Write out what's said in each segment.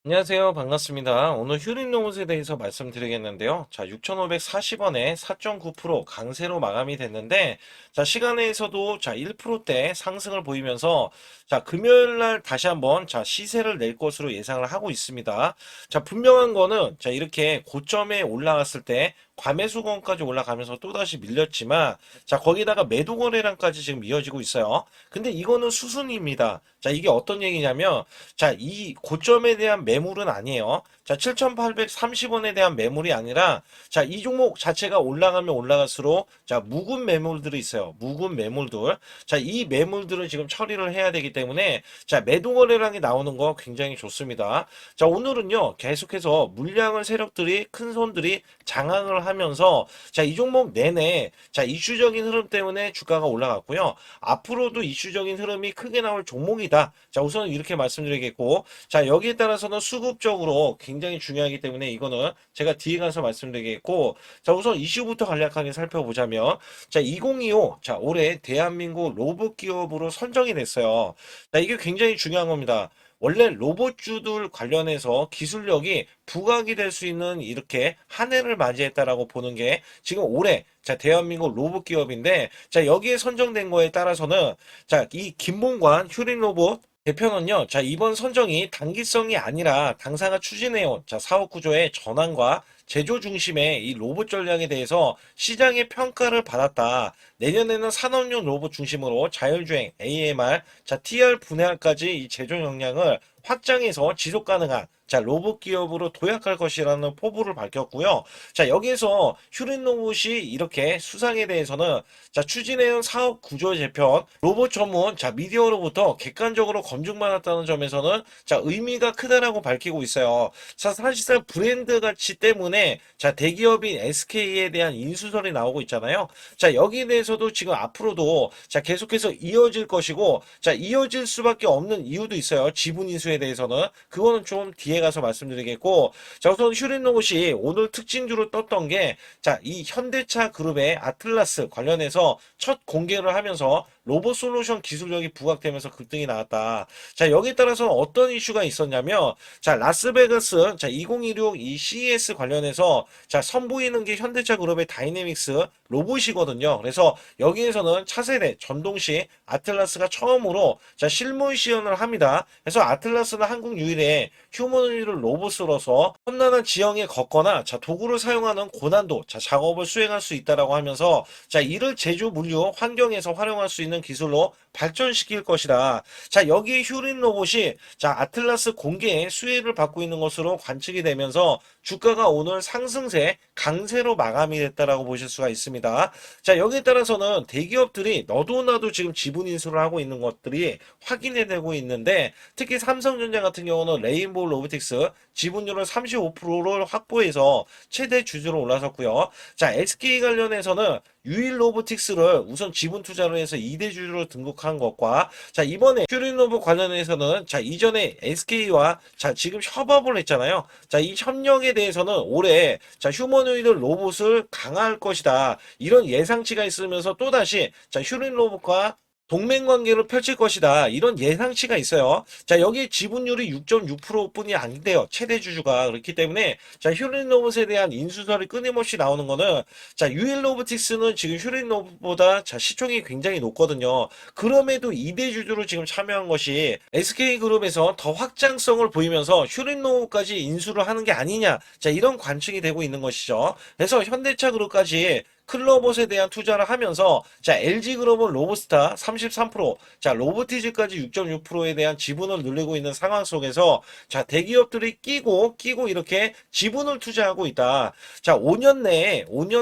안녕하세요. 반갑습니다. 오늘 휴림 로봇에 대해서 말씀드리겠는데요. 자, 6,540원에 4.9% 강세로 마감이 됐는데, 자, 시간에서도 자, 1%대 상승을 보이면서, 자, 금요일 날 다시 한번 자, 시세를 낼 것으로 예상을 하고 있습니다. 자, 분명한 거는 자, 이렇게 고점에 올라갔을 때 과매수권까지 올라가면서 또다시 밀렸지만, 자, 거기다가 매도 거래량까지 지금 이어지고 있어요. 근데 이거는 수순입니다. 자, 이게 어떤 얘기냐면, 자, 이 고점에 대한 매물은 아니에요. 자, 7,830원에 대한 매물이 아니라, 자, 이 종목 자체가 올라가면 올라갈수록, 자, 묵은 매물들이 있어요. 묵은 매물들. 자, 이 매물들을 지금 처리를 해야 되기 때문에, 자, 매도 거래량이 나오는 거 굉장히 좋습니다. 자, 오늘은요, 계속해서 물량을 세력들이, 큰 손들이 장악을 하면서, 자, 이 종목 내내, 자, 이슈적인 흐름 때문에 주가가 올라갔고요. 앞으로도 이슈적인 흐름이 크게 나올 종목이다. 자, 우선 이렇게 말씀드리겠고, 자, 여기에 따라서는 수급적으로 굉장히 중요하기 때문에 이거는 제가 뒤에 가서 말씀드리겠고, 자, 우선 이슈부터 간략하게 살펴보자면, 자, 2025, 자, 올해 대한민국 로봇 기업으로 선정이 됐어요. 자, 이게 굉장히 중요한 겁니다. 원래 로봇주들 관련해서 기술력이 부각이 될 수 있는 이렇게 한 해를 맞이했다라고 보는 게 지금 올해 자 대한민국 로봇 기업인데 자 여기에 선정된 거에 따라서는 자 이 김봉관 휴림 로봇 대표는요, 자, 이번 선정이 단기성이 아니라 당사가 추진해온 자, 사업 구조의 전환과 제조 중심의 이 로봇 전략에 대해서 시장의 평가를 받았다. 내년에는 산업용 로봇 중심으로 자율주행, AMR, 자, TR 분해까지 이 제조 역량을 확장해서 지속 가능한 자, 로봇 기업으로 도약할 것이라는 포부를 밝혔고요. 자, 여기에서 휴린 로봇이 이렇게 수상에 대해서는 자, 추진해온 사업 구조 재편, 로봇 전문 자, 미디어로부터 객관적으로 검증받았다는 점에서는 자, 의미가 크다라고 밝히고 있어요. 자, 사실상 브랜드 가치 때문에 자, 대기업인 SK에 대한 인수설이 나오고 있잖아요. 자, 여기에 대해서도 지금 앞으로도 자, 계속해서 이어질 것이고 자, 이어질 수밖에 없는 이유도 있어요. 지분 인수에 대해서는 그거는 좀 뒤에 가서 말씀드리겠고 자, 우선 휴린 로봇이 오늘 특징주로 떴던 게 자, 이 현대차 그룹의 아틀라스 관련해서 첫 공개를 하면서 로봇 솔루션 기술력이 부각되면서 급등이 나왔다. 자, 여기에 따라서 어떤 이슈가 있었냐면, 자, 라스베가스, 자, 2016 이 CES 관련해서, 자, 선보이는 게 현대차 그룹의 다이내믹스 로봇이거든요. 그래서 여기에서는 차세대 전동식 아틀라스가 처음으로, 자, 실물 시연을 합니다. 그래서 아틀라스는 한국 유일의 휴머노이드 로봇으로서 험난한 지형에 걷거나, 자, 도구를 사용하는 고난도, 자, 작업을 수행할 수 있다라고 하면서, 자, 이를 제조 물류 환경에서 활용할 수 있는 기술로 발전시킬 것이다. 자, 여기에 휴린 로봇이 자, 아틀라스 공개에 수혜를 받고 있는 것으로 관측이 되면서 주가가 오늘 상승세 강세로 마감이 됐다라고 보실 수가 있습니다. 자, 여기에 따라서는 대기업들이 너도 나도 지금 지분 인수를 하고 있는 것들이 확인이 되고 있는데 특히 삼성전자 같은 경우는 레인보우 로보틱스 지분율을 35%를 확보해서 최대 주주로 올라섰고요. 자, SK 관련해서는 유일 로보틱스를 우선 지분 투자로 해서 2대 주주로 등록한 것과 자 이번에 큐린로봇 관련해서는 자 이전에 SK와 자 지금 협업을 했잖아요. 자 이 협력에 대해서는 올해 자 휴머노이드 로봇을 강화할 것이다. 이런 예상치가 있으면서 또다시 자 큐린로봇과 동맹 관계를 펼칠 것이다. 이런 예상치가 있어요. 자, 여기 지분율이 6.6%뿐이 아닌데요. 최대 주주가. 그렇기 때문에, 자, 휴린 로봇에 대한 인수설이 끊임없이 나오는 거는, 자, 유일 로보틱스는 지금 휴린 로봇보다, 자, 시총이 굉장히 높거든요. 그럼에도 2대 주주로 지금 참여한 것이 SK그룹에서 더 확장성을 보이면서 휴린 로봇까지 인수를 하는 게 아니냐. 자, 이런 관측이 되고 있는 것이죠. 그래서 현대차 그룹까지 클로봇에 대한 투자를 하면서 자 LG그룹은 로보스타 33%, 자 로보티즈까지 6.6%에 대한 지분을 늘리고 있는 상황 속에서 자 대기업들이 끼고 이렇게 지분을 투자하고 있다. 자 5년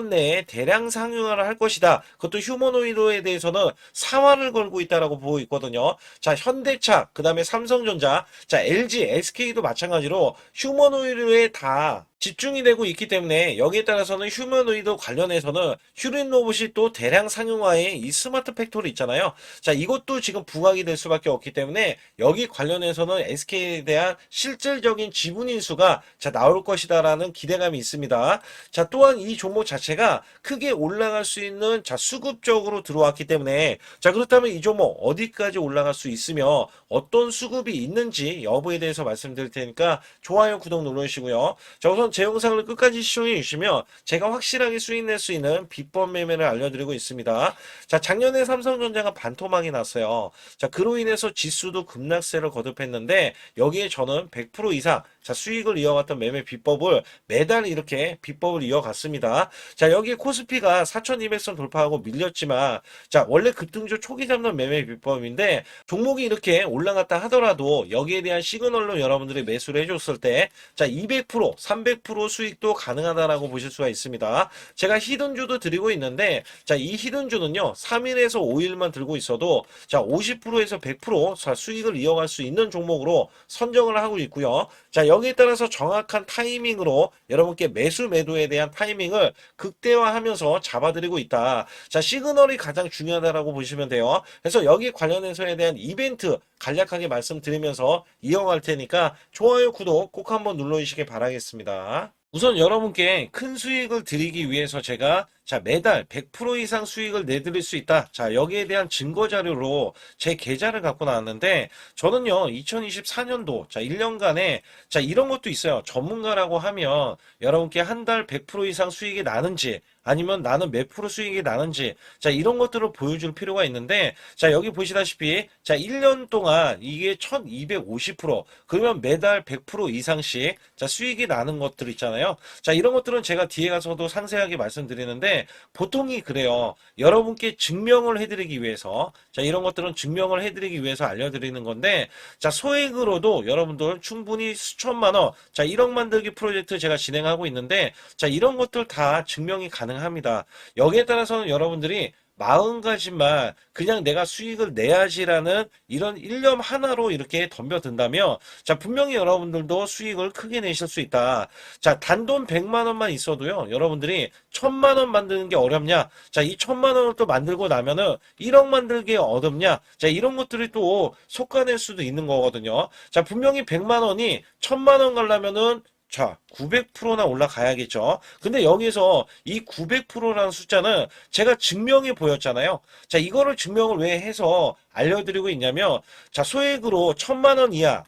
내에 대량 상용화를 할 것이다. 그것도 휴머노이드에 대해서는 사활을 걸고 있다라고 보고 있거든요. 자 현대차, 그다음에 삼성전자, 자 LG, SK도 마찬가지로 휴머노이드에 다 집중이 되고 있기 때문에 여기에 따라서는 휴머노이드 관련해서는 휴린 로봇이 또 대량 상용화의 이 스마트 팩토리 있잖아요. 자, 이것도 지금 부각이 될 수밖에 없기 때문에 여기 관련해서는 SK에 대한 실질적인 지분 인수가 자, 나올 것이다라는 기대감이 있습니다. 자, 또한 이 종목 자체가 크게 올라갈 수 있는 자, 수급적으로 들어왔기 때문에 자, 그렇다면 이 종목 어디까지 올라갈 수 있으며 어떤 수급이 있는지 여부에 대해서 말씀드릴 테니까 좋아요, 구독 눌러주시고요. 자, 우선 제 영상을 끝까지 시청해 주시면 제가 확실하게 수익 낼 수 있는 비법 매매를 알려드리고 있습니다. 자, 작년에 삼성전자가 반토막이 났어요. 자, 그로 인해서 지수도 급락세를 거듭했는데 여기에 저는 100% 이상 자, 수익을 이어갔던 매매 비법을 매달 이렇게 비법을 이어갔습니다. 자, 여기 코스피가 4200선 돌파하고 밀렸지만 자, 원래 급등주 초기 잡는 매매 비법인데 종목이 이렇게 올라갔다 하더라도 여기에 대한 시그널로 여러분들이 매수를 해줬을 때 자, 200%, 300% 수익도 가능하다라고 보실 수가 있습니다. 제가 히든주도 드리고 있는데 자, 이 히든주는요 3일에서 5일만 들고 있어도 자, 50%에서 100% 자, 수익을 이어갈 수 있는 종목으로 선정을 하고 있고요. 자, 여기에 따라서 정확한 타이밍으로 여러분께 매수 매도에 대한 타이밍을 극대화하면서 잡아드리고 있다. 자, 시그널이 가장 중요하다라고 보시면 돼요. 그래서 여기 관련해서에 대한 이벤트 간략하게 말씀드리면서 이어갈 테니까 좋아요, 구독 꼭 한번 눌러주시기 바라겠습니다. 우선 여러분께 큰 수익을 드리기 위해서 제가 자, 매달 100% 이상 수익을 내드릴 수 있다. 자, 여기에 대한 증거 자료로 제 계좌를 갖고 나왔는데 저는요 2024년도 자 1년간에 자 이런 것도 있어요. 전문가라고 하면 여러분께 한 달 100% 이상 수익이 나는지 아니면 나는 몇 프로 수익이 나는지 자 이런 것들을 보여줄 필요가 있는데 자 여기 보시다시피 자 1년 동안 이게 1250% 그러면 매달 100% 이상씩 자 수익이 나는 것들 있잖아요. 자 이런 것들은 제가 뒤에 가서도 상세하게 말씀드리는데 보통이 그래요. 여러분께 증명을 해드리기 위해서 자 이런 것들은 증명을 해드리기 위해서 알려드리는 건데 자 소액으로도 여러분들 충분히 수천만 원 자 1억 만들기 프로젝트 제가 진행하고 있는데 자 이런 것들 다 증명이 가능합니다. 여기에 따라서는 여러분들이 마음가짐만 그냥 내가 수익을 내야지라는 이런 일념 하나로 이렇게 덤벼든다면 자 분명히 여러분들도 수익을 크게 내실 수 있다. 자 단돈 100만 원만 있어도요 여러분들이 1000만 원 만드는 게 어렵냐, 자 이 1000만 원을 또 만들고 나면은 1억 만들기 어렵냐, 자 이런 것들이 또 속아낼 수도 있는 거거든요. 자 분명히 100만 원이 1000만 원 가려면은 자, 900%나 올라가야겠죠. 근데 여기서 이 900%라는 숫자는 제가 증명해 보였잖아요. 자, 이거를 증명을 왜 해서 알려드리고 있냐면, 자, 소액으로 1000만 원 이하,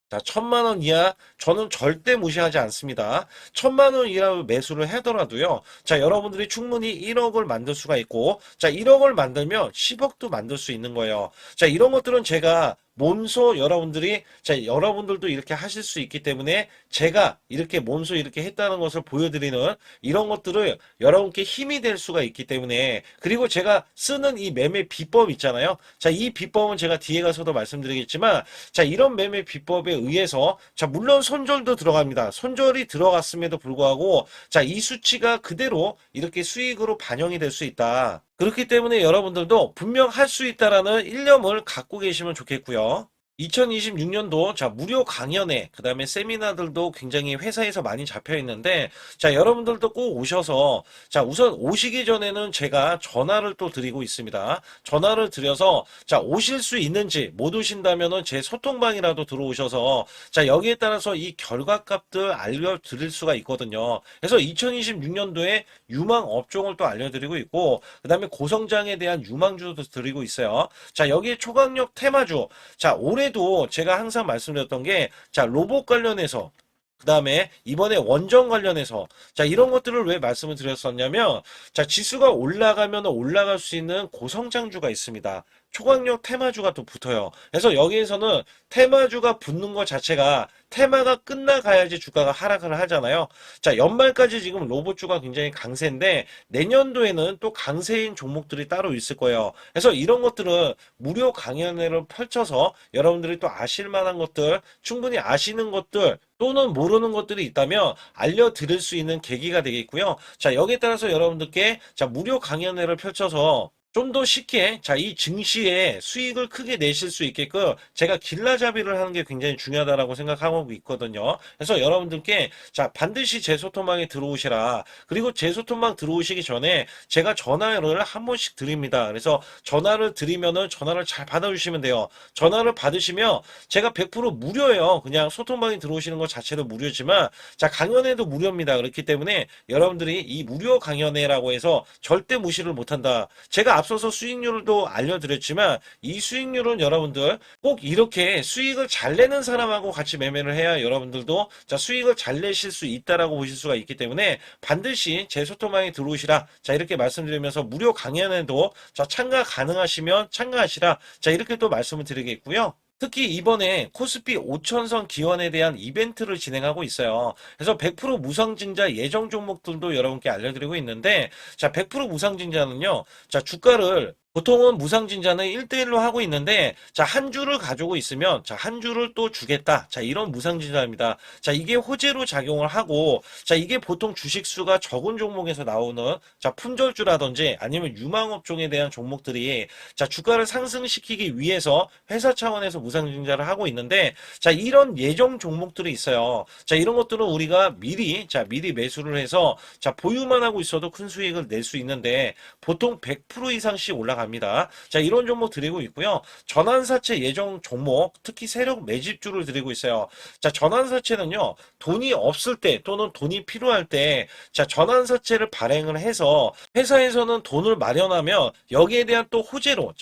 자, 1000만 원 이하 저는 절대 무시하지 않습니다. 1000만 원 이하 매수를 하더라도요. 자, 여러분들이 충분히 1억을 만들 수가 있고, 자, 1억을 만들면 10억도 만들 수 있는 거예요. 자, 이런 것들은 제가 몸소 여러분들이 자 여러분들도 이렇게 하실 수 있기 때문에 제가 이렇게 몸소 이렇게 했다는 것을 보여드리는 이런 것들을 여러분께 힘이 될 수가 있기 때문에 그리고 제가 쓰는 이 매매 비법 있잖아요. 자 이 비법은 제가 뒤에 가서도 말씀드리겠지만 자 이런 매매 비법에 의해서 자 물론 손절도 들어갑니다. 손절이 들어갔음에도 불구하고 자 이 수치가 그대로 이렇게 수익으로 반영이 될 수 있다. 그렇기 때문에 여러분들도 분명 할 수 있다라는 일념을 갖고 계시면 좋겠고요. 2026년도 자 무료 강연회 그 다음에 세미나들도 굉장히 회사에서 많이 잡혀 있는데 자 여러분들도 꼭 오셔서 자 우선 오시기 전에는 제가 전화를 또 드리고 있습니다. 전화를 드려서 자 오실 수 있는지 못 오신다면은 제 소통방이라도 들어오셔서 자 여기에 따라서 이 결과값들 알려드릴 수가 있거든요. 그래서 2026년도에 유망 업종을 또 알려드리고 있고 그 다음에 고성장에 대한 유망주도 드리고 있어요. 자 여기에 초강력 테마주 자 올해 도 제가 항상 말씀드렸던 게 자 로봇 관련해서 그 다음에 이번에 원전 관련해서 자 이런 것들을 왜 말씀을 드렸었냐면 자 지수가 올라가면 올라갈 수 있는 고성장주가 있습니다. 초강력 테마주가 또 붙어요. 그래서 여기에서는 테마주가 붙는 것 자체가 테마가 끝나가야지 주가가 하락을 하잖아요. 자 연말까지 지금 로봇주가 굉장히 강세인데 내년도에는 또 강세인 종목들이 따로 있을 거예요. 그래서 이런 것들은 무료 강연회를 펼쳐서 여러분들이 또 아실 만한 것들 충분히 아시는 것들 또는 모르는 것들이 있다면 알려드릴 수 있는 계기가 되겠고요. 자 여기에 따라서 여러분들께 자 무료 강연회를 펼쳐서 좀 더 쉽게 이 증시에 수익을 크게 내실 수 있게끔 제가 길라잡이를 하는 게 굉장히 중요하다라고 생각하고 있거든요. 그래서 여러분들께 반드시 제 소통방에 들어오시라. 그리고 제 소통방 들어오시기 전에 제가 전화를 한 번씩 드립니다. 그래서 전화를 드리면은 전화를 잘 받아주시면 돼요. 전화를 받으시면 제가 100% 무료예요. 그냥 소통방에 들어오시는 것 자체도 무료지만 강연회도 무료입니다. 그렇기 때문에 여러분들이 이 무료 강연회라고 해서 절대 무시를 못한다. 제가 앞서서 수익률도 알려드렸지만 이 수익률은 여러분들 꼭 이렇게 수익을 잘 내는 사람하고 같이 매매를 해야 여러분들도 수익을 잘 내실 수 있다라고 보실 수가 있기 때문에 반드시 제 소통방에 들어오시라. 이렇게 말씀드리면서 무료 강연에도 참가 가능하시면 참가하시라. 이렇게 또 말씀을 드리겠고요. 특히 이번에 코스피 5천선 기원에 대한 이벤트를 진행하고 있어요. 그래서 100% 무상증자 예정 종목들도 여러분께 알려드리고 있는데 100% 무상증자는요. 주가를 보통은 무상증자는 1대1로 하고 있는데 한 주를 가지고 있으면 한 주를 또 주겠다. 이런 무상증자입니다. 이게 호재로 작용을 하고 이게 보통 주식수가 적은 종목에서 나오는 품절주라든지 아니면 유망업종에 대한 종목들이 주가를 상승시키기 위해서 회사 차원에서 무상증자를 하고 있는데 이런 예정 종목들이 있어요. 이런 것들은 우리가 미리 매수를 해서 보유만 하고 있어도 큰 수익을 낼 수 있는데 보통 100% 이상씩 올라갑니다. 이런 종목 드리고 있고요. 전환사채 예정 종목 특히 세력 매집주를 드리고 있어요. 전환사채는요. 돈이 없을 때 또는 돈이 필요할 때 전환사채를 발행을 해서 회사에서는 돈을 마련하면 여기에 대한 또 호재로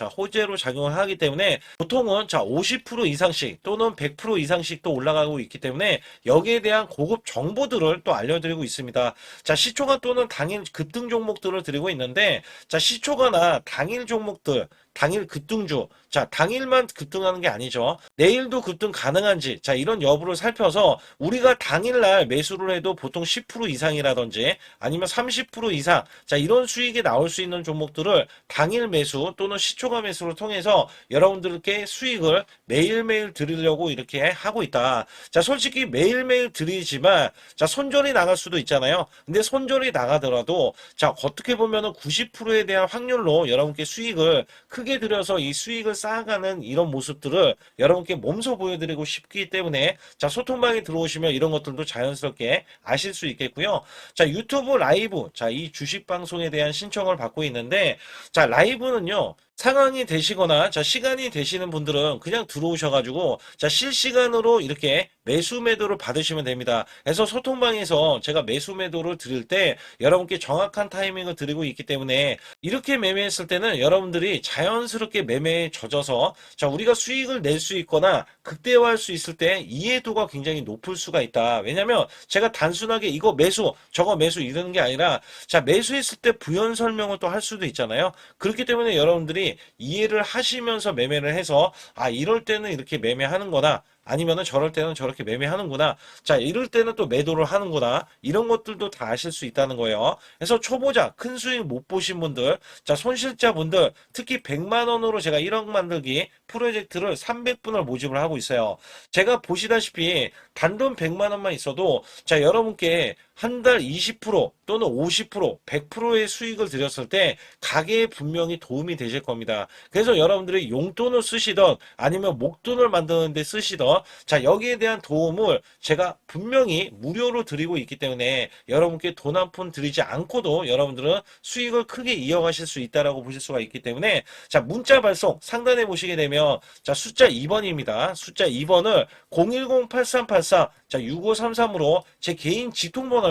작용을 하기 때문에 보통은 50% 이상씩 또는 100% 이상씩 또 올라가고 있기 때문에 여기에 대한 고급 정보들을 또 알려드리고 있습니다. 시초가 또는 당일 급등 종목들을 드리고 있는데 시초가나 당일 종목들 당일 급등주 당일만 급등하는 게 아니죠. 내일도 급등 가능한지 이런 여부를 살펴서 우리가 당일날 매수를 해도 보통 10% 이상이라든지 아니면 30% 이상 이런 수익이 나올 수 있는 종목들을 당일 매수 또는 시초가 매수를 통해서 여러분들께 수익을 매일매일 드리려고 이렇게 하고 있다. 솔직히 매일매일 드리지만 손절이 나갈 수도 있잖아요. 근데 손절이 나가더라도 어떻게 보면은 90%에 대한 확률로 여러분께 수익을 크게 들여서 이 수익을 쌓아가는 이런 모습들을 여러분께 몸소 보여드리고 싶기 때문에 소통방에 들어오시면 이런 것들도 자연스럽게 아실 수 있겠고요. 유튜브 라이브 이 주식 방송에 대한 신청을 받고 있는데 라이브는요. 상황이 되시거나 시간이 되시는 분들은 그냥 들어오셔가지고 실시간으로 이렇게 매수 매도를 받으시면 됩니다. 그래서 소통방에서 제가 매수 매도를 드릴 때 여러분께 정확한 타이밍을 드리고 있기 때문에 이렇게 매매했을 때는 여러분들이 자연스럽게 매매에 젖어서 우리가 수익을 낼 수 있거나 극대화할 수 있을 때 이해도가 굉장히 높을 수가 있다. 왜냐면 제가 단순하게 이거 매수 저거 매수 이러는 게 아니라 매수했을 때 부연 설명을 또 할 수도 있잖아요. 그렇기 때문에 여러분들이 이해를 하시면서 매매를 해서 이럴 때는 이렇게 매매하는 거나 아니면은 저럴 때는 저렇게 매매하는구나. 이럴 때는 또 매도를 하는구나. 이런 것들도 다 아실 수 있다는 거예요. 그래서 초보자, 큰 수익 못 보신 분들, 손실자분들, 특히 100만 원으로 제가 1억 만들기 프로젝트를 300분을 모집을 하고 있어요. 제가 보시다시피 단돈 100만 원만 있어도 여러분께 한 달 20% 또는 50%, 100%의 수익을 드렸을 때 가게에 분명히 도움이 되실 겁니다. 그래서 여러분들이 용돈을 쓰시던 아니면 목돈을 만드는 데 쓰시던 여기에 대한 도움을 제가 분명히 무료로 드리고 있기 때문에 여러분께 돈 한 푼 드리지 않고도 여러분들은 수익을 크게 이어가실 수 있다라고 보실 수가 있기 때문에 문자 발송 상단에 보시게 되면 숫자 2번입니다. 숫자 2번을 010-8384-6533으로 제 개인 직통번호입니다.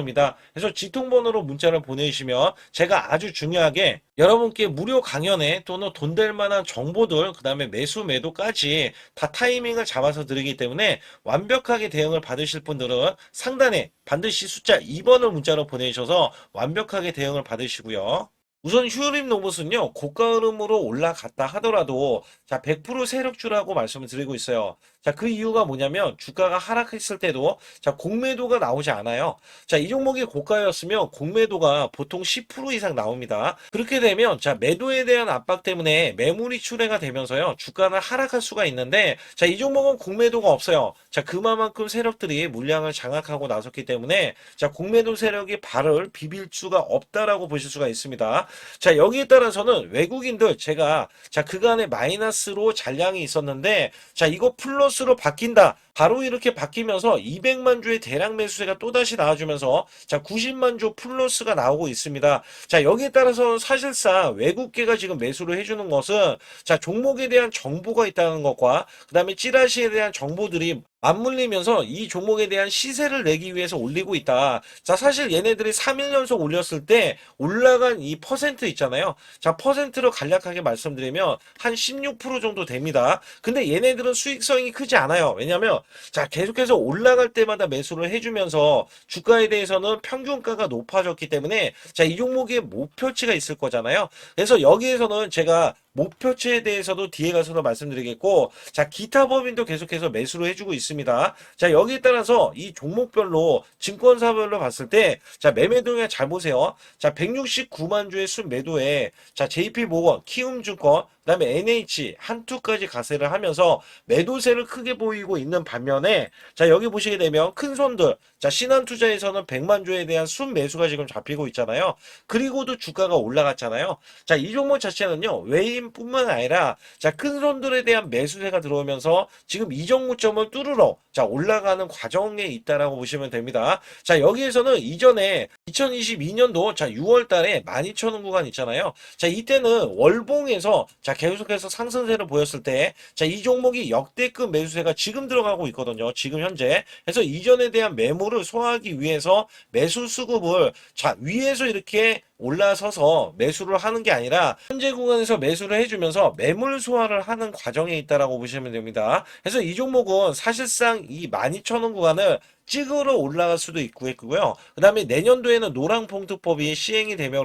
그래서 직통번호로 문자를 보내주시면 제가 아주 중요하게 여러분께 무료 강연에 또는 돈 될 만한 정보들 그 다음에 매수 매도까지 다 타이밍을 잡아서 드리기 때문에 완벽하게 대응을 받으실 분들은 상단에 반드시 숫자 2번을 문자로 보내주셔서 완벽하게 대응을 받으시고요. 우선 휴림 로봇은요 고가 흐름으로 올라갔다 하더라도 100% 세력주라고 말씀을 드리고 있어요. 자, 그 이유가 뭐냐면 주가가 하락했을 때도 자, 공매도가 나오지 않아요. 자, 이 종목이 고가였으면 공매도가 보통 10% 이상 나옵니다. 그렇게 되면 자, 매도에 대한 압박 때문에 매물이 출회가 되면서요. 주가는 하락할 수가 있는데 자, 이 종목은 공매도가 없어요. 자, 그만큼 세력들이 물량을 장악하고 나섰기 때문에 자, 공매도 세력이 발을 비빌 수가 없다라고 보실 수가 있습니다. 자, 여기에 따라서는 외국인들 제가 자, 그간의 마이너스로 잔량이 있었는데 자, 이거 플러스로 바뀐다. 바로 이렇게 바뀌면서 200만 주의 대량 매수세가 또다시 나와주면서 자 90만 주 플러스가 나오고 있습니다. 자 여기에 따라서 사실상 외국계가 지금 매수를 해주는 것은 자 종목에 대한 정보가 있다는 것과 그 다음에 찌라시에 대한 정보들이 맞물리면서 이 종목에 대한 시세를 내기 위해서 올리고 있다. 자 사실 얘네들이 3일 연속 올렸을 때 올라간 이 퍼센트 있잖아요. 자 퍼센트로 간략하게 말씀드리면 한 16% 정도 됩니다. 근데 얘네들은 수익성이 크지 않아요. 왜냐면 자 계속해서 올라갈 때마다 매수를 해주면서 주가에 대해서는 평균가가 높아졌기 때문에 자 이 종목에 목표치가 있을 거잖아요. 그래서 여기에서는 제가 목표치에 대해서도 뒤에 가서도 말씀드리겠고 자 기타 법인도 계속해서 매수를 해주고 있습니다. 자 여기에 따라서 이 종목별로 증권사별로 봤을 때 자 매매 동향 잘 보세요. 자 169만 주의 순매도에 자 JP모건, 키움증권 그 다음에 NH, 한투까지 가세를 하면서 매도세를 크게 보이고 있는 반면에 자 여기 보시게 되면 큰 손들 자 신한투자에서는 100만 주에 대한 순매수가 지금 잡히고 있잖아요. 그리고도 주가가 올라갔잖아요. 자 이 종목 자체는요 외인뿐만 아니라 자 큰 손들에 대한 매수세가 들어오면서 지금 이정고점을 뚫으러 자 올라가는 과정에 있다라고 보시면 됩니다. 자 여기에서는 이전에 2022년도 자 6월 달에 12,000원 구간 있잖아요. 자 이때는 월봉에서 자 계속해서 상승세를 보였을 때 자 이 종목이 역대급 매수세가 지금 들어가고 있거든요. 지금 현재. 그래서 이전에 대한 매물을 소화하기 위해서 매수 수급을 자 위에서 이렇게 올라서서 매수를 하는 게 아니라 현재 구간에서 매수를 해주면서 매물 소화를 하는 과정에 있다라고 보시면 됩니다. 그래서 이 종목은 사실상 이 12,000원 구간을 찍으러 올라갈 수도 있고요. 그 다음에 내년도에는 노랑봉투법이 시행이 되면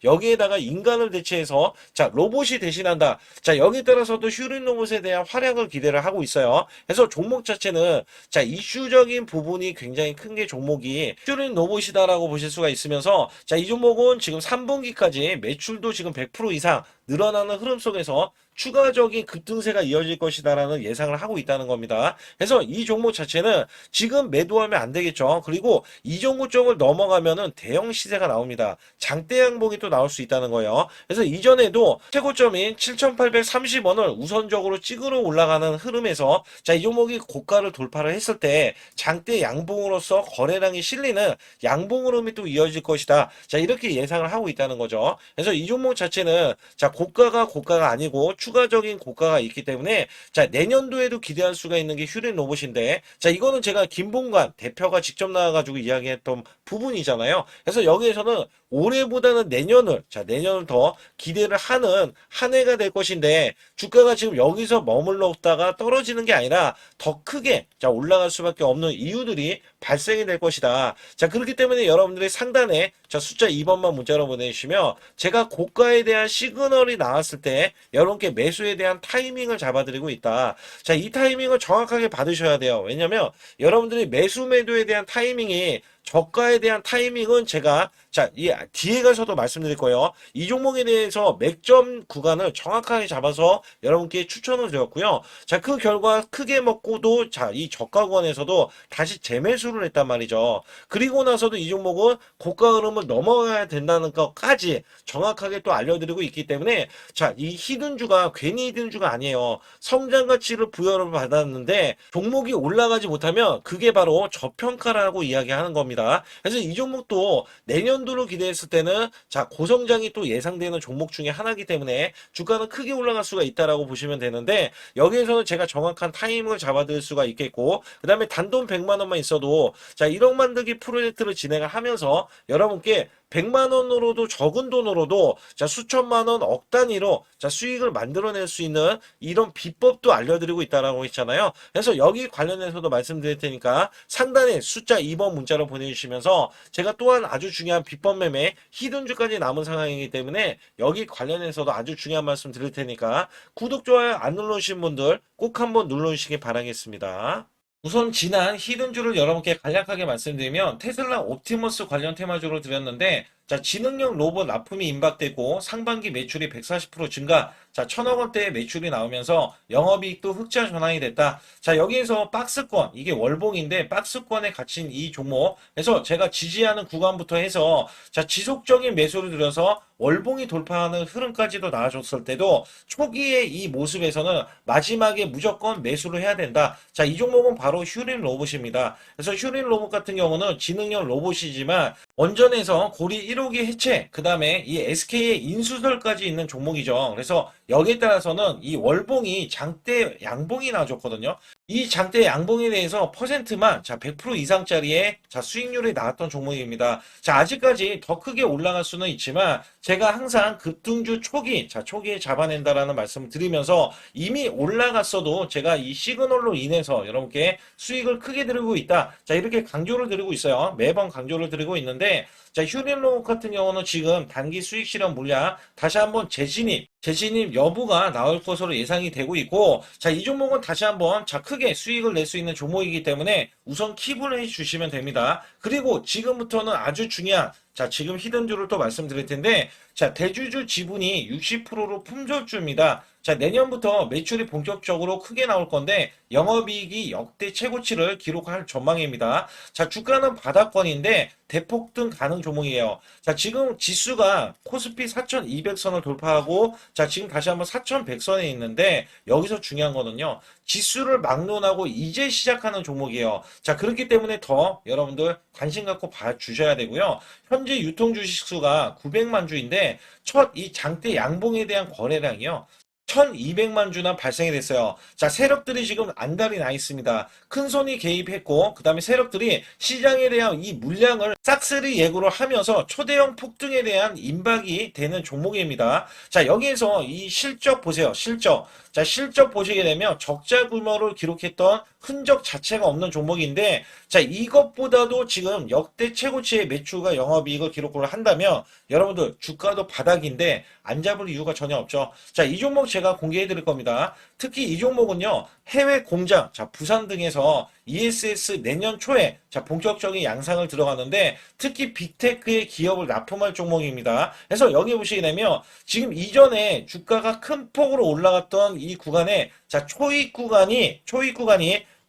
여기에다가 인간을 대체해서 자 로봇이 대신한다. 자 여기에 따라서도 휴린 로봇에 대한 활약을 기대를 하고 있어요. 그래서 종목 자체는 자 이슈적인 부분이 굉장히 큰 게 종목이 휴린 로봇이다라고 보실 수가 있으면서 자 이 종목은 지금 3분기까지 매출도 지금 100% 이상 늘어나는 흐름 속에서 추가적인 급등세가 이어질 것이다라는 예상을 하고 있다는 겁니다. 그래서 이 종목 자체는 지금 매도하면 안 되겠죠. 그리고 이 종고점을 넘어가면은 대형 시세가 나옵니다. 장대 양봉이 또 나올 수 있다는 거예요. 그래서 이전에도 최고점인 7,830원을 우선적으로 찍으러 올라가는 흐름에서 자, 이 종목이 고가를 돌파를 했을 때 장대 양봉으로서 거래량이 실리는 양봉 흐름이 또 이어질 것이다. 자, 이렇게 예상을 하고 있다는 거죠. 그래서 이 종목 자체는 자, 고가가 아니고 추가적인 고가가 있기 때문에 자 내년도에도 기대할 수가 있는 게 휴린 로봇인데 자 이거는 제가 김봉관 대표가 직접 나와가지고 이야기했던 부분이잖아요. 그래서 여기에서는 올해보다는 내년을 더 기대를 하는 한 해가 될 것인데 주가가 지금 여기서 머물렀다가 떨어지는 게 아니라 더 크게 자 올라갈 수밖에 없는 이유들이 발생이 될 것이다. 자 그렇기 때문에 여러분들이 상단에 자 숫자 2번만 문자로 보내주시면 제가 고가에 대한 시그널이 나왔을 때 여러분께 매수에 대한 타이밍을 잡아드리고 있다. 자 이 타이밍을 정확하게 받으셔야 돼요. 왜냐면 여러분들이 매수 매도에 대한 타이밍이 저가에 대한 타이밍은 제가 자, 이 뒤에 가서도 말씀드릴 거예요. 이 종목에 대해서 맥점 구간을 정확하게 잡아서 여러분께 추천을 드렸고요. 자, 그 결과 크게 먹고도 자, 이 저가 구간에서도 다시 재매수를 했단 말이죠. 그리고 나서도 이 종목은 고가 흐름을 넘어가야 된다는 것까지 정확하게 또 알려드리고 있기 때문에 자, 이 히든주가 괜히 히든주가 아니에요. 성장 가치를 부여를 받았는데 종목이 올라가지 못하면 그게 바로 저평가라고 이야기하는 겁니다. 그래서 이 종목도 내년도로 기대했을 때는 자 고성장이 또 예상되는 종목 중에 하나이기 때문에 주가는 크게 올라갈 수가 있다라고 보시면 되는데 여기에서는 제가 정확한 타이밍을 잡아드릴 수가 있겠고 그 다음에 단돈 100만 원만 있어도 자 1억 만들기 프로젝트를 진행을 하면서 여러분께 100만 원으로도 적은 돈으로도 자 수천만 원, 억 단위로 자 수익을 만들어낼 수 있는 이런 비법도 알려드리고 있다라고 했잖아요. 그래서 여기 관련해서도 말씀드릴 테니까 상단에 숫자 2번 문자로 보내주시면서 제가 또한 아주 중요한 비법 매매 히든주까지 남은 상황이기 때문에 여기 관련해서도 아주 중요한 말씀 드릴 테니까 구독, 좋아요 안 눌러주신 분들 꼭 한번 눌러주시기 바라겠습니다. 우선 지난 히든주를 여러분께 간략하게 말씀드리면 테슬라 옵티머스 관련 테마주로 드렸는데 자 지능형 로봇 납품이 임박되고 상반기 매출이 140% 증가 자 1000억 원대의 매출이 나오면서 영업이익도 흑자 전환이 됐다. 자 여기에서 박스권 이게 월봉인데 박스권에 갇힌 이 종목 그래서 제가 지지하는 구간부터 해서 자 지속적인 매수를 들여서 월봉이 돌파하는 흐름까지도 나와줬을 때도 초기의 이 모습에서는 마지막에 무조건 매수를 해야 된다. 자, 이 종목은 바로 휴린 로봇입니다. 그래서 휴린 로봇 같은 경우는 지능형 로봇이지만 원전에서 고리 1호기 해체, 그 다음에 이 SK의 인수설까지 있는 종목이죠. 그래서 여기에 따라서는 이 월봉이 장대 양봉이 나와줬거든요. 이 장대 양봉에 대해서 퍼센트만 자 100% 이상짜리의 자 수익률이 나왔던 종목입니다. 자 아직까지 더 크게 올라갈 수는 있지만 제가 항상 급등주 초기 자 초기에 잡아낸다라는 말씀을 드리면서 이미 올라갔어도 제가 이 시그널로 인해서 여러분께 수익을 크게 드리고 있다. 자 이렇게 강조를 드리고 있어요. 매번 강조를 드리고 있는데 자 휴린로봇 같은 경우는 지금 단기 수익 실현 물량 다시 한번 재진입 여부가 나올 것으로 예상이 되고 있고 자 이 종목은 다시 한번 자 크게 수익을 낼 수 있는 종목이기 때문에 우선 킵을 해 주시면 됩니다. 그리고 지금부터는 아주 중요한 자 지금 히든주를 또 말씀드릴 텐데 자 대주주 지분이 60%로 품절주입니다. 자 내년부터 매출이 본격적으로 크게 나올 건데 영업이익이 역대 최고치를 기록할 전망입니다. 자 주가는 바닥권인데 대폭등 가능 종목이에요. 자 지금 지수가 코스피 4200선을 돌파하고 자 지금 다시 한번 4100선에 있는데 여기서 중요한 거는요. 지수를 막론하고 이제 시작하는 종목이에요. 자 그렇기 때문에 더 여러분들 관심 갖고 봐주셔야 되고요. 현재 유통 주식수가 900만 주인데 첫 이 장대 양봉에 대한 거래량이요. 1200만 주나 발생이 됐어요. 자, 세력들이 지금 안달이 나 있습니다. 큰 손이 개입했고, 그 다음에 세력들이 시장에 대한 이 물량을 싹쓸이 예고를 하면서 초대형 폭등에 대한 임박이 되는 종목입니다. 자, 여기에서 이 실적 보세요. 실적. 자, 실적 보시게 되면 적자 규모를 기록했던 흔적 자체가 없는 종목인데, 자, 이것보다도 지금 역대 최고치의 매출과 영업이익을 기록을 한다면, 여러분들 주가도 바닥인데 안 잡을 이유가 전혀 없죠. 자, 이 종목 제가 공개해 드릴 겁니다. 특히 이 종목은요, 해외 공장, 자, 부산 등에서 ESS 내년 초에 자, 본격적인 양상을 들어가는데 특히 빅테크의 기업을 납품할 종목입니다. 그래서 여기 보시게 되면 지금 이전에 주가가 큰 폭으로 올라갔던 이 구간에 자, 초입 구간이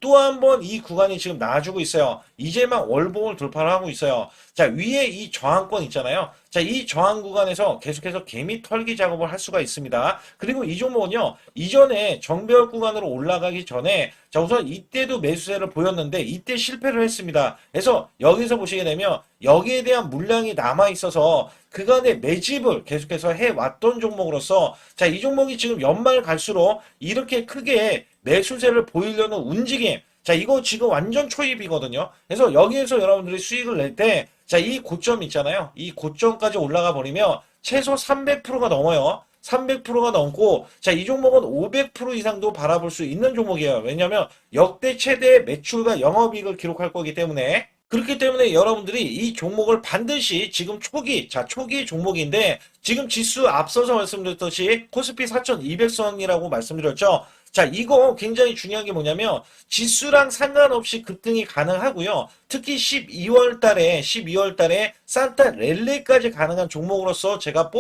또 한 번 이 구간이 지금 나와주고 있어요. 이제 막 월봉을 돌파를 하고 있어요. 자, 위에 이 저항권 있잖아요. 자, 이 저항 구간에서 계속해서 개미 털기 작업을 할 수가 있습니다. 그리고 이 종목은요, 이전에 정배열 구간으로 올라가기 전에 자, 우선 이때도 매수세를 보였는데 이때 실패를 했습니다. 그래서 여기서 보시게 되면 여기에 대한 물량이 남아 있어서 그간의 매집을 계속해서 해왔던 종목으로서 자, 이 종목이 지금 연말 갈수록 이렇게 크게 매수세를 보이려는 움직임 자 이거 지금 완전 초입이거든요. 그래서 여기에서 여러분들이 수익을 낼 때 자 이 고점 있잖아요. 이 고점까지 올라가 버리면 최소 300%가 넘어요. 300%가 넘고 자 이 종목은 500% 이상도 바라볼 수 있는 종목이에요. 왜냐하면 역대 최대 매출과 영업이익을 기록할 거기 때문에 그렇기 때문에 여러분들이 이 종목을 반드시 지금 초기 종목인데 지금 지수 앞서서 말씀드렸듯이 코스피 4200선이라고 말씀드렸죠. 자, 이거 굉장히 중요한 게 뭐냐면 지수랑 상관없이 급등이 가능하고요. 특히 12월 달에 산타 랠리까지 가능한 종목으로서 제가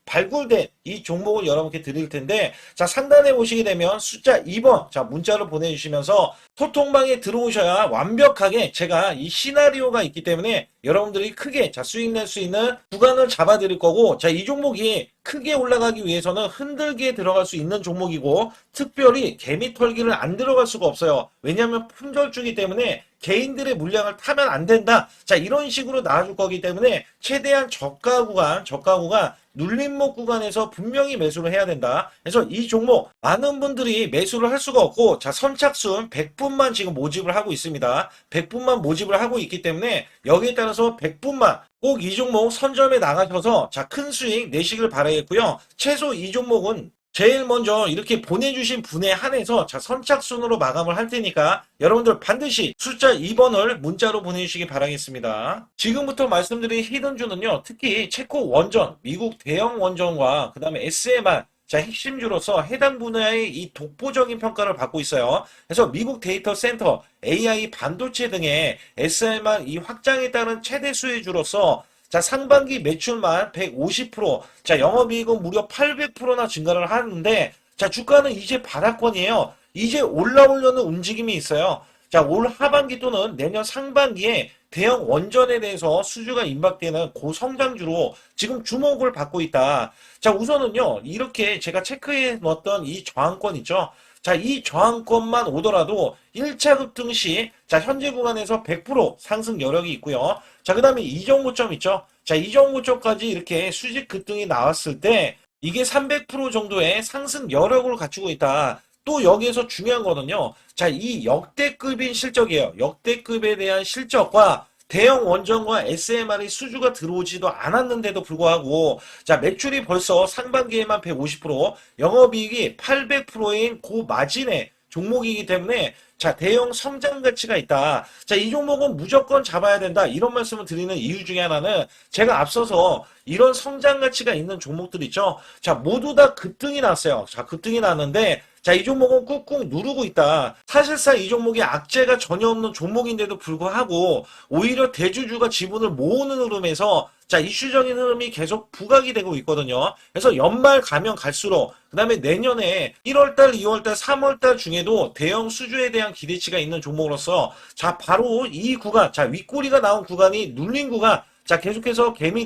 발굴된 이 종목을 여러분께 드릴 텐데 자, 상단에 보시게 되면 숫자 2번 자, 문자로 보내주시면서 소통방에 들어오셔야 완벽하게 제가 이 시나리오가 있기 때문에 여러분들이 크게 자, 수익 낼 수 있는 구간을 잡아 드릴 거고 자, 이 종목이 크게 올라가기 위해서는 흔들기에 들어갈 수 있는 종목이고 특별히 개미 털기를 안 들어갈 수가 없어요. 왜냐하면 품절주기 때문에 개인들의 물량을 타면 안 된다. 자, 이런 식으로 나와줄 거기 때문에 최대한 저가 구간 눌림목 구간에서 분명히 매수를 해야 된다. 그래서 이 종목 많은 분들이 매수를 할 수가 없고, 자, 선착순 100분만 지금 모집을 하고 있습니다. 100분만 모집을 하고 있기 때문에 여기에 따라서 100분만 꼭 이 종목 선점에 나가셔서 자, 큰 수익 내시길 바라겠고요. 최소 이 종목은 제일 먼저 이렇게 보내주신 분에 한해서 자, 선착순으로 마감을 할 테니까 여러분들 반드시 숫자 2번을 문자로 보내주시기 바라겠습니다. 지금부터 말씀드린 히든주는요, 특히 체코 원전, 미국 대형 원전과 그 다음에 SMR, 자, 핵심주로서 해당 분야의 이 독보적인 평가를 받고 있어요. 그래서 미국 데이터 센터, AI 반도체 등의 SMR 이 확장에 따른 최대 수혜주로서 자, 상반기 매출만 150%, 자, 영업이익은 무려 800%나 증가를 하는데, 자, 주가는 이제 바닥권이에요. 이제 올라오려는 움직임이 있어요. 자, 올 하반기 또는 내년 상반기에 대형 원전에 대해서 수주가 임박되는 고성장주로 지금 주목을 받고 있다. 자, 우선은요, 이렇게 제가 체크해 놓았던 이 저항권 있죠. 자, 이 저항권만 오더라도 1차 급등 시, 자, 현재 구간에서 100% 상승 여력이 있고요. 자, 그 다음에 이정고점 있죠. 자, 이정고점까지 이렇게 수직 급등이 나왔을 때, 이게 300% 정도의 상승 여력을 갖추고 있다. 또 여기에서 중요한 거는요. 자, 이 역대급인 실적이에요. 역대급에 대한 실적과 대형 원전과 SMR이 수주가 들어오지도 않았는데도 불구하고 자, 매출이 벌써 상반기에만 150%, 영업이익이 800%인 고마진의 종목이기 때문에 자, 대형 성장 가치가 있다. 자, 이 종목은 무조건 잡아야 된다. 이런 말씀을 드리는 이유 중에 하나는 제가 앞서서 이런 성장 가치가 있는 종목들 있죠. 자, 모두 다 급등이 났어요. 자, 급등이 났는데 자, 이 종목은 꾹꾹 누르고 있다. 사실상 이 종목이 악재가 전혀 없는 종목인데도 불구하고 오히려 대주주가 지분을 모으는 흐름에서 자, 이슈적인 흐름이 계속 부각이 되고 있거든요. 그래서 연말 가면 갈수록 그 다음에 내년에 1월달, 2월달, 3월달 중에도 대형 수주에 대한 기대치가 있는 종목으로서 자, 바로 이 구간, 자, 윗꼬리가 나온 구간이 눌린 구간, 자, 계속해서 개미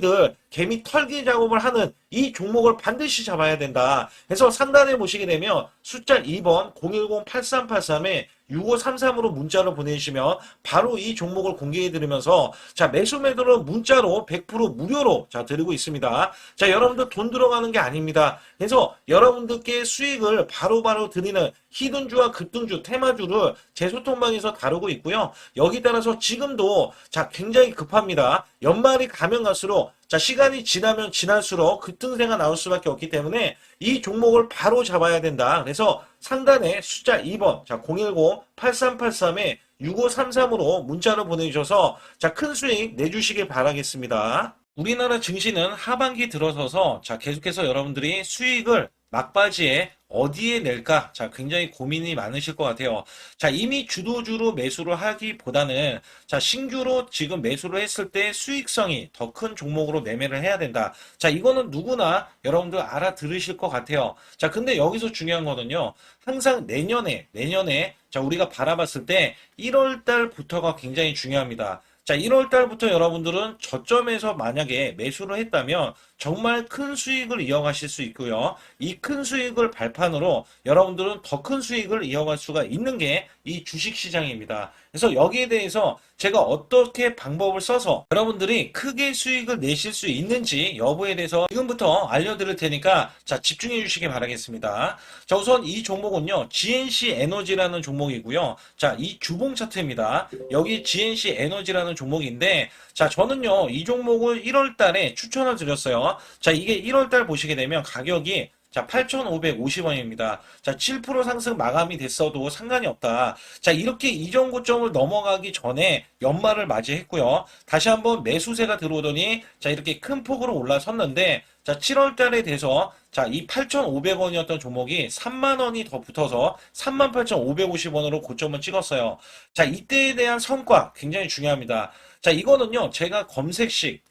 털기 작업을 하는 이 종목을 반드시 잡아야 된다. 그래서 상단에 보시게 되면 숫자 2번 010-8383에 6533으로 문자를 보내주시면 바로 이 종목을 공개해 드리면서 자, 매수 매도는 문자로 100% 무료로 자, 드리고 있습니다. 자, 여러분들 돈 들어가는 게 아닙니다. 그래서 여러분들께 수익을 바로바로 드리는 히든주와 급등주, 테마주를 제 소통방에서 다루고 있고요. 여기 따라서 지금도 자, 굉장히 급합니다. 연말이 가면 갈수록 자, 시간이 지나면 지날수록 급등세가 나올 수밖에 없기 때문에 이 종목을 바로 잡아야 된다. 그래서 상단에 숫자 2번, 자, 010-8383에 6533으로 문자를 보내주셔서 자, 큰 수익 내주시길 바라겠습니다. 우리나라 증시는 하반기 들어서서 자, 계속해서 여러분들이 수익을 막바지에 어디에 낼까? 자, 굉장히 고민이 많으실 것 같아요. 자, 이미 주도주로 매수를 하기보다는 자, 신규로 지금 매수를 했을 때 수익성이 더 큰 종목으로 매매를 해야 된다. 자, 이거는 누구나 여러분들 알아들으실 것 같아요. 자, 근데 여기서 중요한 거는요. 항상 내년에 자, 우리가 바라봤을 때 1월 달부터가 굉장히 중요합니다. 자, 1월 달부터 여러분들은 저점에서 만약에 매수를 했다면 정말 큰 수익을 이어가실 수 있고요. 이 큰 수익을 발판으로 여러분들은 더 큰 수익을 이어갈 수가 있는 게 이 주식시장입니다. 그래서 여기에 대해서 제가 어떻게 방법을 써서 여러분들이 크게 수익을 내실 수 있는지 여부에 대해서 지금부터 알려드릴 테니까 자, 집중해 주시기 바라겠습니다. 자, 우선 이 종목은요, GNC 에너지라는 종목이고요. 자, 이 주봉 차트입니다. 여기 GNC 에너지라는 종목인데 자, 저는요, 이 종목을 1월 달에 추천을 드렸어요. 자, 이게 1월 달 보시게 되면 가격이 자, 8,550원입니다. 자, 7% 상승 마감이 됐어도 상관이 없다. 자, 이렇게 이전 고점을 넘어가기 전에 연말을 맞이했고요. 다시 한번 매수세가 들어오더니 자, 이렇게 큰 폭으로 올라섰는데 자, 7월 달에 돼서 자, 이 8,500원이었던 종목이 3만 원이 더 붙어서 38,550원으로 고점을 찍었어요. 자, 이때에 대한 성과 굉장히 중요합니다. 자, 이거는요, 제가 검색식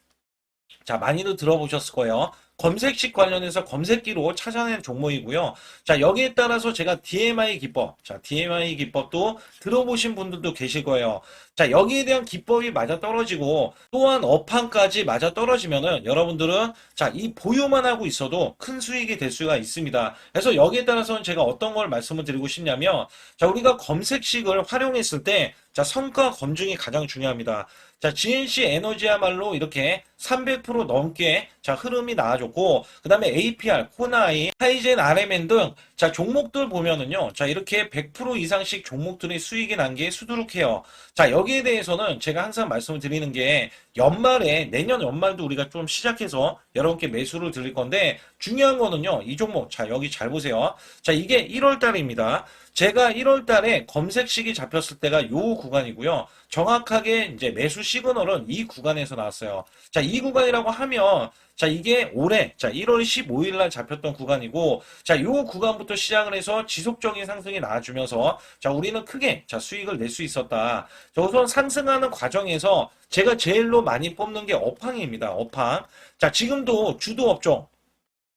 자, 많이들 들어보셨을 거예요. 검색식 관련해서 검색기로 찾아낸 종목이고요. 자, 여기에 따라서 제가 DMI 기법, 자, DMI 기법도 들어보신 분들도 계실 거예요. 자, 여기에 대한 기법이 맞아 떨어지고 또한 업황까지 맞아 떨어지면은 여러분들은 자, 이 보유만 하고 있어도 큰 수익이 될 수가 있습니다. 그래서 여기에 따라서는 제가 어떤 걸 말씀을 드리고 싶냐면 자, 우리가 검색식을 활용했을 때 자, 성과 검증이 가장 중요합니다. 자, GNC 에너지야말로 이렇게 300% 넘게 자, 흐름이 나와줬고, 그 다음에 APR, 코나이, 하이젠, RMN 등 자, 종목들 보면은요. 자, 이렇게 100% 이상씩 종목들이 수익이 난 게 수두룩해요. 자, 여기에 대해서는 제가 항상 말씀을 드리는 게 연말에 내년 연말도 우리가 좀 시작해서 여러분께 매수를 드릴 건데 중요한 거는요. 이 종목 자, 여기 잘 보세요. 자, 이게 1월 달입니다. 제가 1월 달에 검색식이 잡혔을 때가 요 구간이고요. 정확하게 이제 매수 시그널은 이 구간에서 나왔어요. 자, 이 구간이라고 하면 자, 이게 올해 자, 1월 15일 날 잡혔던 구간이고 자, 요 구간부터 시작을 해서 지속적인 상승이 나와주면서 자, 우리는 크게 자, 수익을 낼 수 있었다. 자, 우선 상승하는 과정에서 제가 제일로 많이 뽑는 게 업황입니다. 업황. 자, 지금도 주도 업종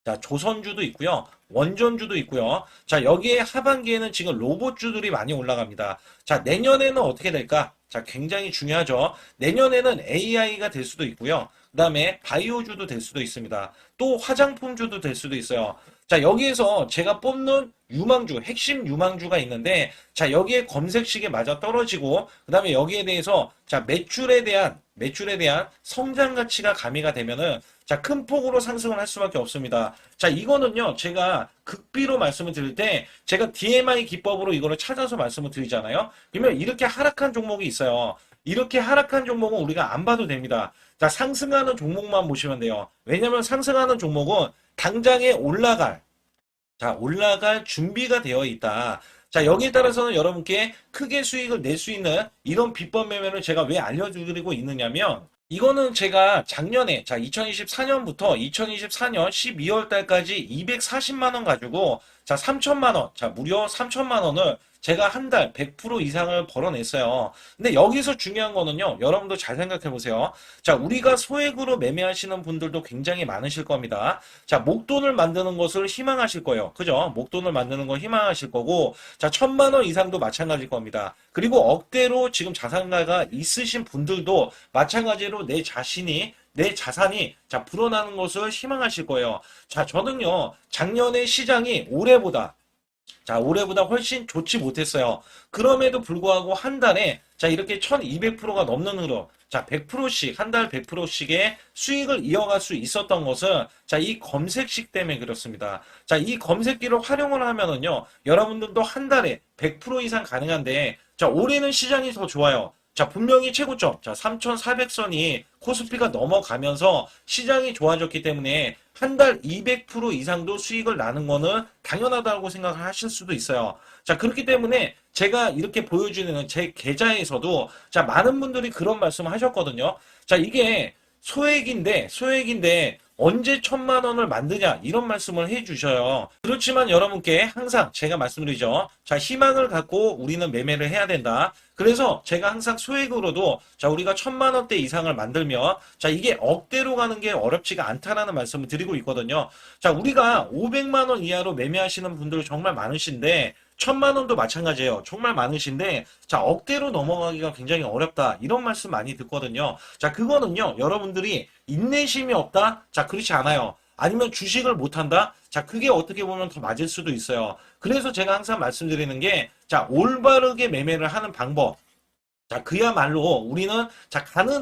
자, 조선주도 있고요. 원전주도 있고요. 자, 여기에 하반기에는 지금 로봇주들이 많이 올라갑니다. 자, 내년에는 어떻게 될까? 자, 굉장히 중요하죠. 내년에는 AI가 될 수도 있고요. 그 다음에 바이오주도 될 수도 있습니다. 또 화장품주도 될 수도 있어요. 자, 여기에서 제가 뽑는 유망주, 핵심 유망주가 있는데, 자, 여기에 검색식에 맞아 떨어지고, 그 다음에 여기에 대해서, 자, 매출에 대한 성장 가치가 가미가 되면은, 자, 큰 폭으로 상승을 할 수밖에 없습니다. 자, 이거는요, 제가 극비로 말씀을 드릴 때, 제가 DMI 기법으로 이거를 찾아서 말씀을 드리잖아요. 그러면 이렇게 하락한 종목이 있어요. 이렇게 하락한 종목은 우리가 안 봐도 됩니다. 자, 상승하는 종목만 보시면 돼요. 왜냐면 상승하는 종목은 당장에 올라갈 준비가 되어 있다. 자, 여기에 따라서는 여러분께 크게 수익을 낼 수 있는 이런 비법 매매를 제가 왜 알려드리고 있느냐면, 이거는 제가 작년에, 자, 2024년부터 2024년 12월 달까지 240만 원 가지고, 자, 3천만 원, 자, 무려 3천만 원을 제가 한 달 100% 이상을 벌어냈어요. 근데 여기서 중요한 거는요, 여러분도 잘 생각해 보세요. 자, 우리가 소액으로 매매하시는 분들도 굉장히 많으실 겁니다. 자, 목돈을 만드는 것을 희망하실 거예요. 그죠? 목돈을 만드는 걸 희망하실 거고, 자, 1,000만 원 이상도 마찬가지일 겁니다. 그리고 억대로 지금 자산가가 있으신 분들도 마찬가지로 내 자산이 자 불어나는 것을 희망하실 거예요. 자, 저는요 작년에 시장이 올해보다 훨씬 좋지 못했어요. 그럼에도 불구하고 한 달에 자 이렇게 1200%가 넘는 흐름, 자 100%씩 한 달 100%씩의 수익을 이어갈 수 있었던 것은 자 이 검색식 때문에 그렇습니다. 자, 이 검색기를 활용을 하면은요 여러분들도 한 달에 100% 이상 가능한데 자 올해는 시장이 더 좋아요. 자, 분명히 최고점, 자, 3,400선이 코스피가 넘어가면서 시장이 좋아졌기 때문에 한 달 200% 이상도 수익을 나는 거는 당연하다고 생각을 하실 수도 있어요. 자, 그렇기 때문에 제가 이렇게 보여주는 제 계좌에서도 자, 많은 분들이 그런 말씀을 하셨거든요. 자, 이게 소액인데 언제 1,000만 원을 만드냐 이런 말씀을 해주셔요. 그렇지만 여러분께 항상 제가 말씀드리죠. 자, 희망을 갖고 우리는 매매를 해야 된다. 그래서 제가 항상 소액으로도 자 우리가 1,000만 원대 이상을 만들면 자 이게 억대로 가는 게 어렵지가 않다라는 말씀을 드리고 있거든요. 자, 우리가 500만 원 이하로 매매하시는 분들 정말 많으신데 1,000만 원도 마찬가지예요. 정말 많으신데 자 억대로 넘어가기가 굉장히 어렵다 이런 말씀 많이 듣거든요. 자, 그거는요 여러분들이 인내심이 없다? 자, 그렇지 않아요. 아니면 주식을 못한다? 자, 그게 어떻게 보면 더 맞을 수도 있어요. 그래서 제가 항상 말씀드리는 게 자 올바르게 매매를 하는 방법, 자, 그야말로 우리는 자, 가는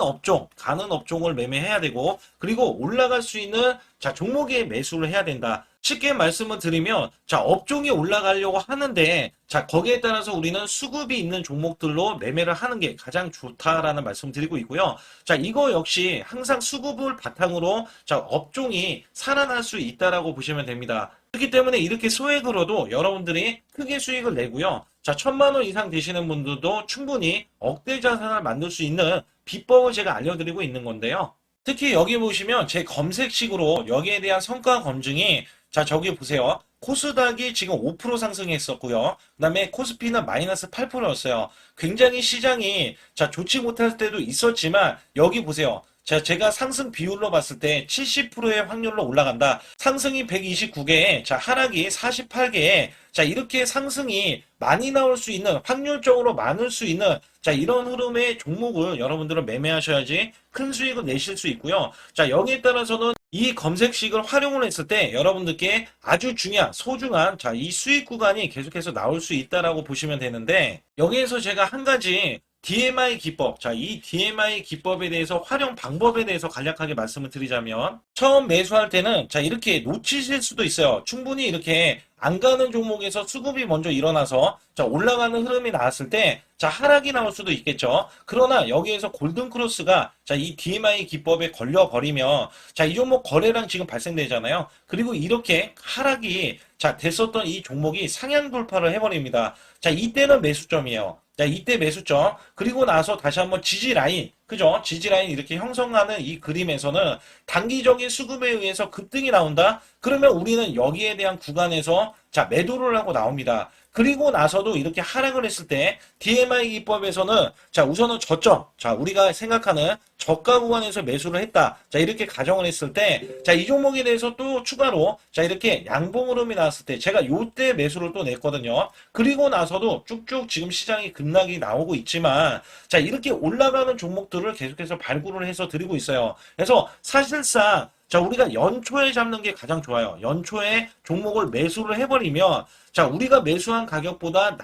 업종을 매매해야 되고, 그리고 올라갈 수 있는 자, 종목에 매수를 해야 된다. 쉽게 말씀을 드리면, 자, 업종이 올라가려고 하는데, 자, 거기에 따라서 우리는 수급이 있는 종목들로 매매를 하는 게 가장 좋다라는 말씀 드리고 있고요. 자, 이거 역시 항상 수급을 바탕으로 자, 업종이 살아날 수 있다라고 보시면 됩니다. 그렇기 때문에 이렇게 소액으로도 여러분들이 크게 수익을 내고요. 자, 1,000만 원 이상 되시는 분들도 충분히 억대 자산을 만들 수 있는 비법을 제가 알려드리고 있는 건데요. 특히 여기 보시면 제 검색식으로 여기에 대한 성과 검증이 자, 저기 보세요. 코스닥이 지금 5% 상승했었고요. 그 다음에 코스피는 마이너스 8%였어요. 굉장히 시장이 자, 좋지 못할 때도 있었지만 여기 보세요. 자, 제가 상승 비율로 봤을 때 70%의 확률로 올라간다. 상승이 129개에, 자, 하락이 48개에, 자, 이렇게 상승이 많이 나올 수 있는, 확률적으로 많을 수 있는, 자, 이런 흐름의 종목을 여러분들은 매매하셔야지 큰 수익을 내실 수 있고요. 자, 여기에 따라서는 이 검색식을 활용을 했을 때 여러분들께 아주 소중한, 자, 이 수익 구간이 계속해서 나올 수 있다라고 보시면 되는데, 여기에서 제가 한 가지 DMI 기법. 자, 이 DMI 기법에 대해서 활용 방법에 대해서 간략하게 말씀을 드리자면 처음 매수할 때는 자, 이렇게 놓치실 수도 있어요. 충분히 이렇게 안 가는 종목에서 수급이 먼저 일어나서 자, 올라가는 흐름이 나왔을 때 자, 하락이 나올 수도 있겠죠. 그러나 여기에서 골든 크로스가 자, 이 DMI 기법에 걸려 버리면 자, 이 종목 거래량 지금 발생되잖아요. 그리고 이렇게 하락이 자, 됐었던 이 종목이 상향 돌파를 해버립니다. 자, 이때는 매수점이에요. 자, 이때 매수점. 그리고 나서 다시 한번 지지 라인. 그죠? 지지 라인 이렇게 형성하는 이 그림에서는 단기적인 수급에 의해서 급등이 나온다? 그러면 우리는 여기에 대한 구간에서 자, 매도를 하고 나옵니다. 그리고 나서도 이렇게 하락을 했을 때 DMI 기법에서는 자, 우선은 저점. 자, 우리가 생각하는 저가 구간에서 매수를 했다. 자, 이렇게 가정을 했을 때 자, 이 종목에 대해서 또 추가로 자, 이렇게 양봉 흐름이 나왔을 때 제가 요때 매수를 또 냈거든요. 그리고 나서도 쭉쭉 지금 시장이 급락이 나오고 있지만 자, 이렇게 올라가는 종목들을 계속해서 발굴을 해서 드리고 있어요. 그래서 사실상 자, 우리가 연초에 잡는 게 가장 좋아요. 연초에 종목을 매수를 해버리면 자, 우리가 매수한 가격보다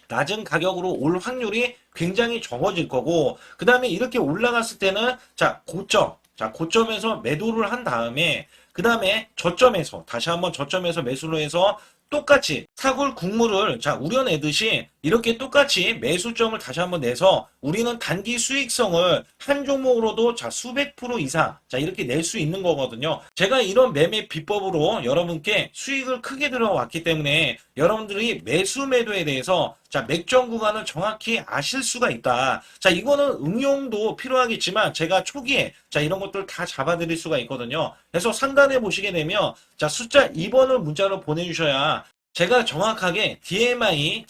낮은 가격으로 올 확률이 굉장히 적어질 거고, 그 다음에 이렇게 올라갔을 때는, 자, 고점에서 매도를 한 다음에, 그 다음에 저점에서, 다시 한번 저점에서 매수를 해서 똑같이 사골 국물을 자, 우려내듯이 이렇게 똑같이 매수점을 다시 한번 내서 우리는 단기 수익성을 한 종목으로도 자, 수백 프로 이상 자, 이렇게 낼 수 있는 거거든요. 제가 이런 매매 비법으로 여러분께 수익을 크게 들어왔기 때문에 여러분들이 매수 매도에 대해서 자, 맥점 구간을 정확히 아실 수가 있다. 자, 이거는 응용도 필요하겠지만 제가 초기에 자, 이런 것들 다 잡아드릴 수가 있거든요. 그래서 상단에 보시게 되면 자, 숫자 2번을 문자로 보내주셔야 제가 정확하게 DMI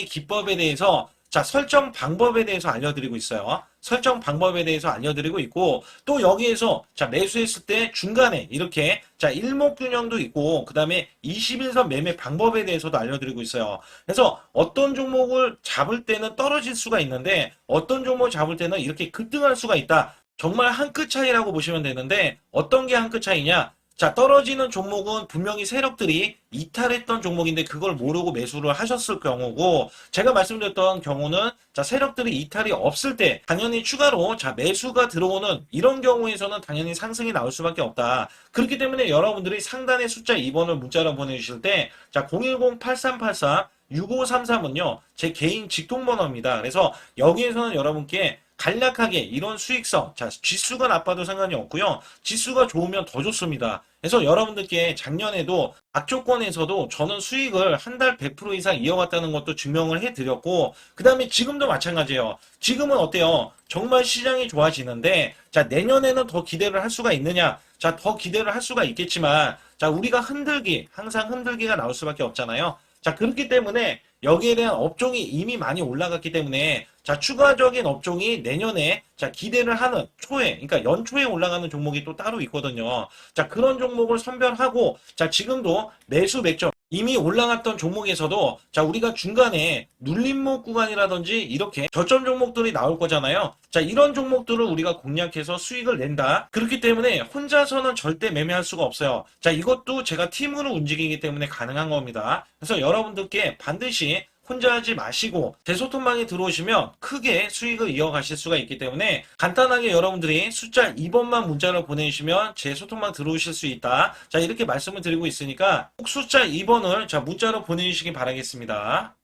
기법에 대해서 자, 설정 방법에 대해서 알려드리고 있어요. 설정 방법에 대해서 알려드리고 있고, 또 여기에서, 자, 매수했을 때 중간에 이렇게, 자, 일목균형도 있고, 그 다음에 21선 매매 방법에 대해서도 알려드리고 있어요. 그래서 어떤 종목을 잡을 때는 떨어질 수가 있는데, 어떤 종목을 잡을 때는 이렇게 급등할 수가 있다. 정말 한 끗 차이라고 보시면 되는데, 어떤 게 한 끗 차이냐? 자, 떨어지는 종목은 분명히 세력들이 이탈했던 종목인데 그걸 모르고 매수를 하셨을 경우고, 제가 말씀드렸던 경우는 자, 세력들이 이탈이 없을 때 당연히 추가로 자, 매수가 들어오는 이런 경우에서는 당연히 상승이 나올 수밖에 없다. 그렇기 때문에 여러분들이 상단의 숫자 2번을 문자로 보내주실 때 자, 010-8384-6533은요 제 개인 직통번호입니다. 그래서 여기에서는 여러분께 간략하게 이런 수익성, 자, 지수가 나빠도 상관이 없고요. 지수가 좋으면 더 좋습니다. 그래서 여러분들께 작년에도 악조건에서도 저는 수익을 한 달 100% 이상 이어갔다는 것도 증명을 해드렸고, 그 다음에 지금도 마찬가지예요. 지금은 어때요? 정말 시장이 좋아지는데, 자, 내년에는 더 기대를 할 수가 있느냐? 자, 더 기대를 할 수가 있겠지만, 자, 우리가 항상 흔들기가 나올 수밖에 없잖아요. 자, 그렇기 때문에 여기에 대한 업종이 이미 많이 올라갔기 때문에 자, 추가적인 업종이 내년에 자, 기대를 하는 그러니까 연초에 올라가는 종목이 또 따로 있거든요. 자, 그런 종목을 선별하고 자, 지금도 매수 맥점 이미 올라갔던 종목에서도 자, 우리가 중간에 눌림목 구간이라든지 이렇게 저점 종목들이 나올 거잖아요. 자, 이런 종목들을 우리가 공략해서 수익을 낸다. 그렇기 때문에 혼자서는 절대 매매할 수가 없어요. 자, 이것도 제가 팀으로 움직이기 때문에 가능한 겁니다. 그래서 여러분들께 반드시 혼자 하지 마시고 제 소통방에 들어오시면 크게 수익을 이어가실 수가 있기 때문에 간단하게 여러분들이 숫자 2번만 문자로 보내주시면 제 소통방 들어오실 수 있다. 자, 이렇게 말씀을 드리고 있으니까 꼭 숫자 2번을 자, 문자로 보내주시기 바라겠습니다.